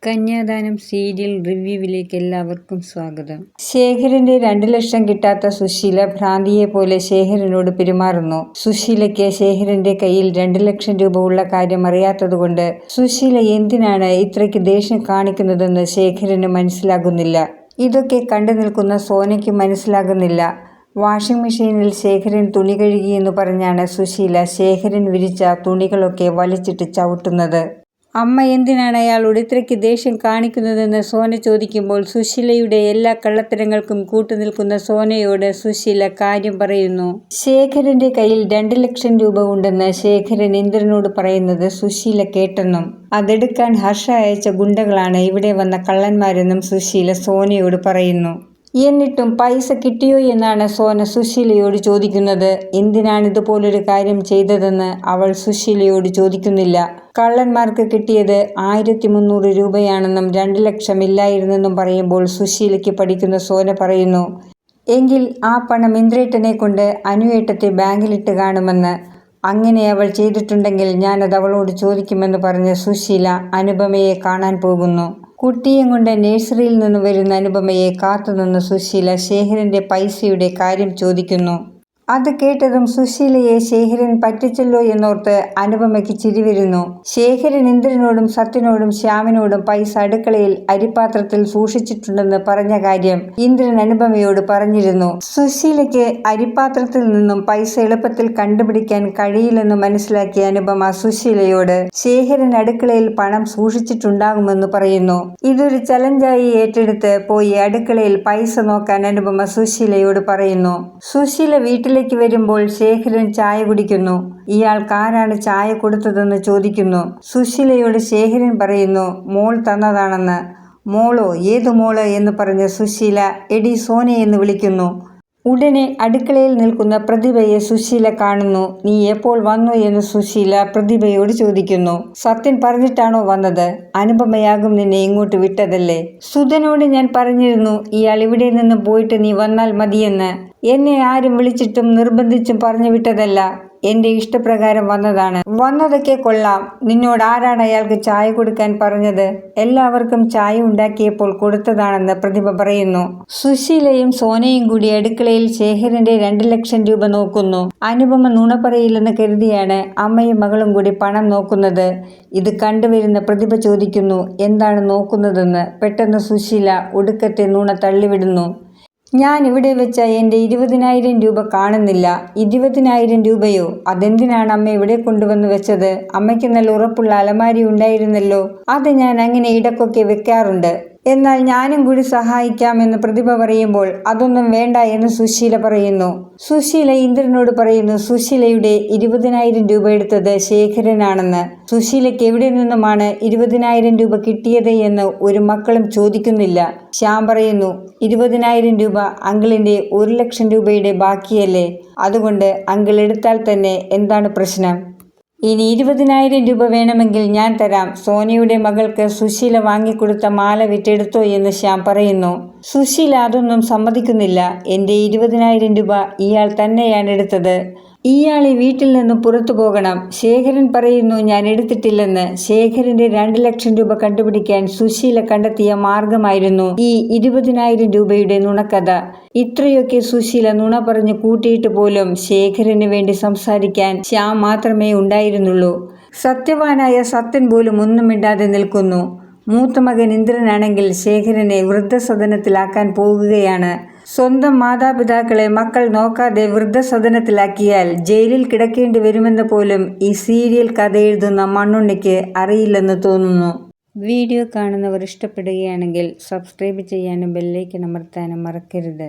കന്യാദാനം serial റിവ്യൂവിലേക്ക് എല്ലാവർക്കും സ്വാഗതം. ശേഖരന്റെ 2 ലക്ഷം കിട്ടാത്ത സുശീല ഭ്രാന്തിയെപ്പോലെ ശേഖരനോട് പെരുമാറുന്നു. സുശീലയ്ക്ക് ശേഖരന്റെ കയ്യിൽ 2 ലക്ഷം രൂപ ഉള്ള കാര്യം അറിയാത്തതുകൊണ്ട് സുശീല എന്തിനാണ് ഇത്രയ്ക്ക് ദേഷ്യം കാണിക്കുന്നതെന്ന് ശേഖരന് മനസ്സിലാകുന്നില്ല. ഇതൊക്കെ കണ്ടു നിൽക്കുന്ന സോനയ്ക്ക് മനസ്സിലാകുന്നില്ല. വാഷിംഗ് മെഷീനിൽ ശേഖരൻ തുണി കഴുകിയെന്ന് പറഞ്ഞാണ് സുശീല ശേഖരൻ വിരിച്ച തുണികളൊക്കെ വലിച്ചിട്ട് ചവിട്ടുന്നത്. അമ്മ എന്തിനാണ് അയാളോട് ഇത്രയ്ക്ക് ദേഷ്യം കാണിക്കുന്നതെന്ന് സോന ചോദിക്കുമ്പോൾ സുശീലയുടെ എല്ലാ കള്ളത്തരങ്ങൾക്കും കൂട്ടുനിൽക്കുന്ന സോനയോട് സുശീല കാര്യം പറയുന്നു. ശേഖരന്റെ കയ്യിൽ 2 ലക്ഷം രൂപ ഉണ്ടെന്ന് ശേഖരൻ ഇന്ദ്രനോട് പറയുന്നത് സുശീല കേട്ടെന്നും അതെടുക്കാൻ ഹർഷ അയച്ച ഗുണ്ടകളാണ് ഇവിടെ വന്ന കള്ളന്മാരെന്നും സുശീല സോനയോട് പറയുന്നു. എന്നിട്ടും പൈസ കിട്ടിയോ എന്നാണ് സോന സുശീലയോട് ചോദിക്കുന്നത്. എന്തിനാണിതുപോലൊരു കാര്യം ചെയ്തതെന്ന് അവൾ സുശീലയോട് ചോദിക്കുന്നില്ല. കള്ളന്മാർക്ക് കിട്ടിയത് 1300 രൂപയാണെന്നും 2 ലക്ഷം ഇല്ലായിരുന്നെന്നും പറയുമ്പോൾ സുശീലയ്ക്ക് പഠിക്കുന്ന സോന പറയുന്നു, എങ്കിൽ ആ പണം ഇന്ദ്രേട്ടനെ കൊണ്ട് അനുവേട്ടത്തെ ബാങ്കിലിട്ട് കാണുമെന്ന്. അങ്ങനെ അവൾ ചെയ്തിട്ടുണ്ടെങ്കിൽ ഞാനത് അവളോട് ചോദിക്കുമെന്ന് പറഞ്ഞ് സുശീല അനുപമയെ കാണാൻ പോകുന്നു. കുട്ടിയും കൊണ്ട് നഴ്സറിയിൽ നിന്ന് വരുന്ന അനുപമയെ കാത്തുനിന്ന് സുശീല ശേഖരന്റെ പൈസയുടെ കാര്യം ചോദിക്കുന്നു. അത് കേട്ടതും സുശീലയെ ശേഖരൻ പറ്റിച്ചല്ലോ എന്നോർത്ത് അനുപമയ്ക്ക് ചിരി വരുന്നു. ശേഖരൻ ഇന്ദ്രനോടും സത്യനോടും ശ്യാമിനോടും പൈസ അടുക്കളയിൽ അരിപ്പാത്രത്തിൽ സൂക്ഷിച്ചിട്ടുണ്ടെന്ന് പറഞ്ഞ കാര്യം ഇന്ദ്രൻ അനുപമയോട് പറഞ്ഞിരുന്നു. സുശീലയ്ക്ക് അരിപ്പാത്രത്തിൽ നിന്നും പൈസ എളുപ്പത്തിൽ കണ്ടുപിടിക്കാൻ കഴിയില്ലെന്ന് മനസ്സിലാക്കിയ അനുപമ സുശീലയോട് ശേഖരൻ അടുക്കളയിൽ പണം സൂക്ഷിച്ചിട്ടുണ്ടാകുമെന്ന് പറയുന്നു. ഇതൊരു ചലഞ്ചായി ഏറ്റെടുത്ത് പോയി അടുക്കളയിൽ പൈസ നോക്കാൻ അനുപമ സുശീലയോട് പറയുന്നു. സുശീല വീട്ടിലേക്ക് വരുമ്പോൾ ശേഖരൻ ചായ കുടിക്കുന്നു. ഇയാൾക്കാരാണ് ചായ കൊടുത്തതെന്ന് ചോദിക്കുന്നു. സുശീലയോട് ശേഖരൻ പറയുന്നു മോൾ തന്നതാണെന്ന്. മോളോ? ഏതു മോള് എന്ന് പറഞ്ഞ് സുശീല എടി സോനെ എന്ന് വിളിക്കുന്നു. ഉടനെ അടുക്കളയിൽ നിൽക്കുന്ന പ്രതിഭയെ സുശീല കാണുന്നു. നീ എപ്പോൾ വന്നു എന്ന് സുശീല പ്രതിഭയോട് ചോദിക്കുന്നു. സത്യൻ പറഞ്ഞിട്ടാണോ വന്നത്? അനുപമയാകും നിന്നെ ഇങ്ങോട്ട് വിട്ടതല്ലേ? സുധനോട് ഞാൻ പറഞ്ഞിരുന്നു ഇയാൾ ഇവിടെ നിന്ന് പോയിട്ട് നീ വന്നാൽ മതിയെന്ന്. എന്നെ ആരും വിളിച്ചിട്ടും നിർബന്ധിച്ചും പറഞ്ഞു വിട്ടതല്ല. എന്റെ ഇഷ്ടപ്രകാരം വന്നതാണ്. വന്നതൊക്കെ കൊള്ളാം. നിന്നോട് ആരാണ് അയാൾക്ക് ചായ കൊടുക്കാൻ പറഞ്ഞത്? എല്ലാവർക്കും ചായ ഉണ്ടാക്കിയപ്പോൾ കൊടുത്തതാണെന്ന് പ്രതിഭ പറയുന്നു. സുശീലയും സോനയും കൂടി അടുക്കളയിൽ ശേഖരന്റെ 2 ലക്ഷം രൂപ നോക്കുന്നു. അനുപമ നുണ പറയില്ലെന്ന് കരുതിയാണ് അമ്മയും മകളും കൂടി പണം നോക്കുന്നത്. ഇത് കണ്ടുവരുന്ന പ്രതിഭ ചോദിക്കുന്നു എന്താണ് നോക്കുന്നതെന്ന്. പെട്ടെന്ന് സുശീല ഒടുക്കത്തെ നുണ തള്ളിവിടുന്നു. ഞാൻ ഇവിടെ വെച്ച എൻ്റെ 20,000 രൂപ കാണുന്നില്ല. 20,000 രൂപയോ? അതെന്തിനാണ് അമ്മ ഇവിടെ കൊണ്ടുവന്ന് വെച്ചത്? അമ്മയ്ക്ക് നല്ല ഉറപ്പുള്ള അലമാരി ഉണ്ടായിരുന്നല്ലോ. അത് ഞാൻ അങ്ങനെ ഇടക്കൊക്കെ വെക്കാറുണ്ട്. എന്നാൽ ഞാനും കൂടി സഹായിക്കാമെന്ന് പ്രതിഭ പറയുമ്പോൾ അതൊന്നും വേണ്ട എന്ന് സുശീല പറയുന്നു. സുശീല ഇന്ദ്രനോട് പറയുന്നു സുശീലയുടെ 20,000 രൂപ എടുത്തത് ശേഖരനാണെന്ന്. സുശീലയ്ക്ക് എവിടെ നിന്നുമാണ് 20,000 രൂപ കിട്ടിയത് എന്ന് ഒരു മക്കളും ചോദിക്കുന്നില്ല. ശ്യാം പറയുന്നു 20,000 രൂപ അങ്കിളിന്റെ 1 ലക്ഷം രൂപയുടെ ബാക്കിയല്ലേ, അതുകൊണ്ട് അങ്കിൾ എടുത്താൽ തന്നെ എന്താണ് പ്രശ്നം? ഇനി 20,000 രൂപ വേണമെങ്കിൽ ഞാൻ തരാം. സോനയുടെ മകൾക്ക് സുശീല വാങ്ങിക്കൊടുത്ത മാല വിറ്റെടുത്തോ എന്ന് ശ്യാം പറയുന്നു. സുശീല അതൊന്നും സമ്മതിക്കുന്നില്ല. എൻ്റെ 20,000 രൂപ ഇയാൾ തന്നെയാണ് എടുത്തത്. ഇയാൾ ഈ വീട്ടിൽ നിന്നും പുറത്തു പോകണം. ശേഖരൻ പറയുന്നു ഞാൻ എടുത്തിട്ടില്ലെന്ന്. ശേഖരന്റെ 2 ലക്ഷം രൂപ കണ്ടുപിടിക്കാൻ സുശീല കണ്ടെത്തിയ മാർഗമായിരുന്നു ഈ 20,000 രൂപയുടെ നുണക്കഥ. ഇത്രയൊക്കെ സുശീല നുണ പറഞ്ഞു കൂട്ടിയിട്ട് പോലും ശേഖരന് വേണ്ടി സംസാരിക്കാൻ ശ്യാം മാത്രമേ ഉണ്ടായിരുന്നുള്ളൂ. സത്യവാനായ സത്യൻ പോലും ഒന്നും മിണ്ടാതെ നിൽക്കുന്നു. മൂത്ത മകൻ ഇന്ദ്രനാണെങ്കിൽ ശേഖരനെ വൃദ്ധസദനത്തിലാക്കാൻ പോകുകയാണ്. സ്വന്തം മാതാപിതാക്കളെ മക്കൾ നോക്കാതെ വൃദ്ധസദനത്തിലാക്കിയാൽ ജയിലിൽ കിടക്കേണ്ടി വരുമെന്ന് പോലും ഈ സീരിയൽ കഥ എഴുതുന്ന മണ്ണുണ്ണിക്ക് അറിയില്ലെന്ന് തോന്നുന്നു. വീഡിയോ കാണുന്നവർ ഇഷ്ടപ്പെടുകയാണെങ്കിൽ സബ്സ്ക്രൈബ് ചെയ്യാനും ബെല്ലൈക്കൺ അമർത്താനും മറക്കരുത്.